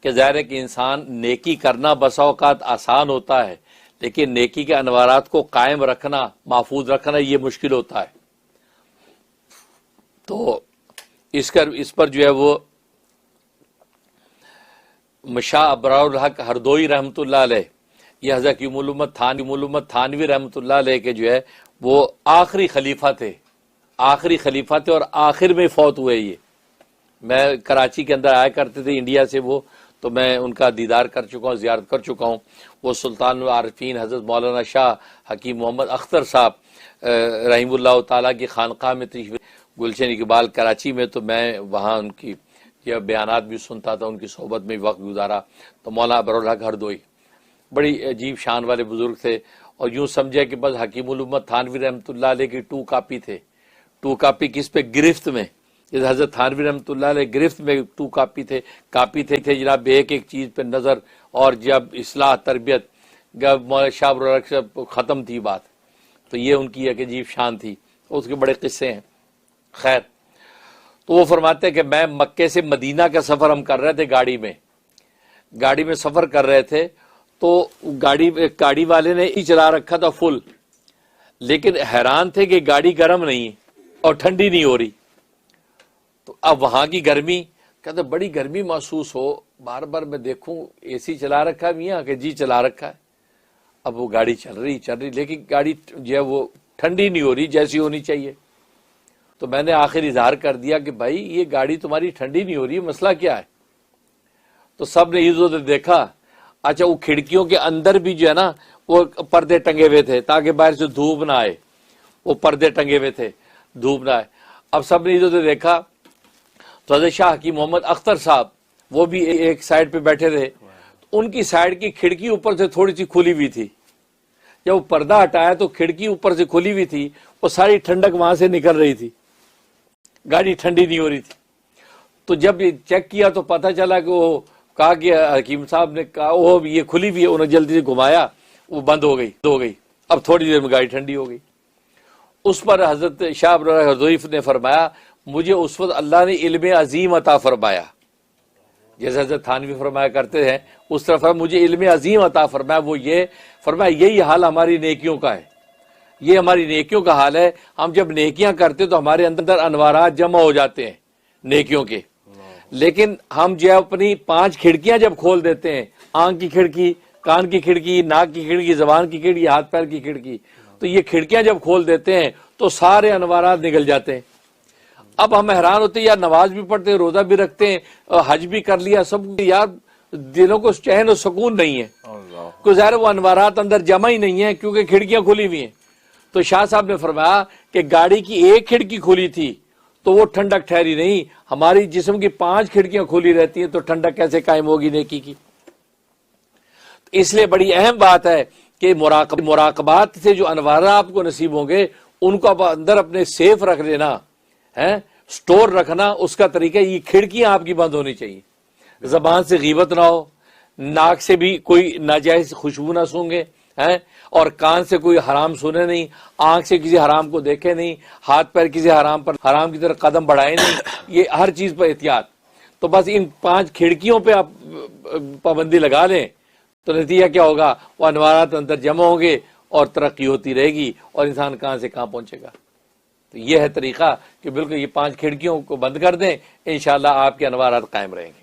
कि ज़ाहिर है कि इंसान नेकी करना बसा औकात आसान होता है, लेकिन नेकी के अनवारात को कायम रखना, महफूज रखना, ये मुश्किल होता है। तो इस पर जो है वो शाह अबरारुल हक हरदोई रहमतुल्लाह अलैह, ये हज़रत क़ीमुल उम्मत थानवी रहमतुल्लाह अलैह के जो है वो आखिरी खलीफा थे और आखिर में फौत हुए। ये मैं कराची के अंदर आया करते थे इंडिया से वो, तो मैं उनका दीदार कर चुका हूँ, ज़ियारत कर चुका हूँ। वो सुल्तानुल आरिफीन हज़रत मौलाना शाह हकीम मोहम्मद अख्तर साहब रहीमुल्लाह ताला की खानकाह में तशरीफ़ गुलशन इकबाल कराची में, तो मैं वहाँ उनकी यह बयानात भी सुनता था, उनकी सोहबत में वक्त गुजारा। तो मौलाना अबरारुल हक हरदोई बड़ी अजीब शान वाले बुजुर्ग थे, और यूँ समझे कि बस हकीमुल उम्मत थानवी रहमतुल्लाह अलैह की 2 कापी थे। 2 कापी किस पे? गिरफ्त में। हज़रत थानवी रहमतुल्लाह अलैह गिरफ्त में 2 कापी थे जनाब, एक एक चीज़ पे नज़र। और जब इस्लाह तरबियत मौलाना शाह ख़त्म थी बात, तो ये उनकी एक अजीब शान थी, उसके बड़े किस्से हैं। खैर, तो वो फरमाते हैं कि मैं मक्के से मदीना का सफ़र हम कर रहे थे, गाड़ी में सफ़र कर रहे थे, तो गाड़ी वाले ने ही चला रखा था फुल, लेकिन हैरान थे कि गाड़ी गर्म नहीं और ठंडी नहीं हो रही। तो अब वहां की गर्मी, कहते बड़ी गर्मी महसूस हो, बार बार मैं देखूं एसी चला रखा है मियाँ, कि जी चला रखा है। अब वो गाड़ी चल रही, लेकिन गाड़ी जो है वो ठंडी नहीं हो रही जैसी होनी चाहिए। तो मैंने आखिर इजहार कर दिया कि भाई ये गाड़ी तुम्हारी ठंडी नहीं हो रही, मसला क्या है? तो सब ने इधर देखा। अच्छा, वो खिड़कियों के अंदर भी जो है ना वो पर्दे टंगे हुए थे ताकि बाहर से धूप ना आए, वो पर्दे टंगे हुए थे, धूप ना आए। अब सब ने इधर देखा, तो हज़रत शाह हकीम मोहम्मद अख्तर साहब वो भी एक साइड पे बैठे थे, तो उनकी साइड की खिड़की ऊपर से थोड़ी सी खुली हुई थी। जब वो पर्दा हटाया तो खिड़की ऊपर से खुली हुई थी, वो सारी ठंडक वहां से निकल रही थी, गाड़ी ठंडी नहीं हो रही थी। तो जब ये चेक किया तो पता चला कि वो कहा कि हकीम साहब ने कहा वो ये खुली हुई है, उन्होंने जल्दी से घुमाया, वो बंद हो गई। अब थोड़ी देर में गाड़ी ठंडी हो गई। उस पर हजरत शाह अबरारुल हरदोई ने फरमाया, मुझे उस वक्त अल्लाह ने इल्म अजीम अता फरमाया, जैसे हजरत थानवी फरमाया करते हैं उस तरह मुझे इल्म अजीम अता फरमाया। वो ये फरमाया, यही हाल हमारी नेकियों का है, ये हमारी नेकियों का हाल है। हम जब नेकियां करते तो हमारे अंदर अनवारात जमा हो जाते हैं नेकियों के, लेकिन हम जो अपनी 5 खिड़कियां जब खोल देते हैं, आंख की खिड़की, कान की खिड़की, नाक की खिड़की, जबान की खिड़की, हाथ पैर की खिड़की, तो ये खिड़कियां जब खोल देते हैं तो सारे अनवारात निकल जाते हैं। अब हम हैरान होते हैं, यार नमाज भी पढ़ते हैं, रोजा भी रखते हैं, हज भी कर लिया सब, यार दिलों को चैन और सुकून नहीं है, तो ज़ाहिर वो अनवारात अंदर जमा ही नहीं है क्योंकि खिड़कियां खुली हुई हैं। तो शाह साहब ने फरमाया कि गाड़ी की एक खिड़की खुली थी तो वो ठंडक ठहरी नहीं, हमारी जिस्म की 5 खिड़कियां खुली रहती हैं तो ठंडक कैसे कायम होगी नेकी की? इसलिए बड़ी अहम बात है कि मुराकबात से जो अनवारा आपको नसीब होंगे उनको आप अंदर अपने सेफ रख लेना है, स्टोर रखना। उसका तरीका ये खिड़कियां आपकी बंद होनी चाहिए, जबान से गीबत ना हो, नाक से भी कोई नाजायज खुशबू ना सूंघे हैं, और कान से कोई हराम सुने नहीं, आंख से किसी हराम को देखे नहीं, हाथ पैर किसी हराम की तरफ कदम बढ़ाए नहीं, ये हर चीज पर एहतियात। तो बस इन 5 खिड़कियों पे आप पाबंदी लगा लें तो नतीजा क्या होगा, वो अनवारात अंदर जमा होंगे और तरक्की होती रहेगी और इंसान कहां से कहां पहुंचेगा। तो ये है तरीका कि बिल्कुल ये 5 खिड़कियों को बंद कर दें, इंशाअल्लाह आपके अनवारात कायम रहेंगे।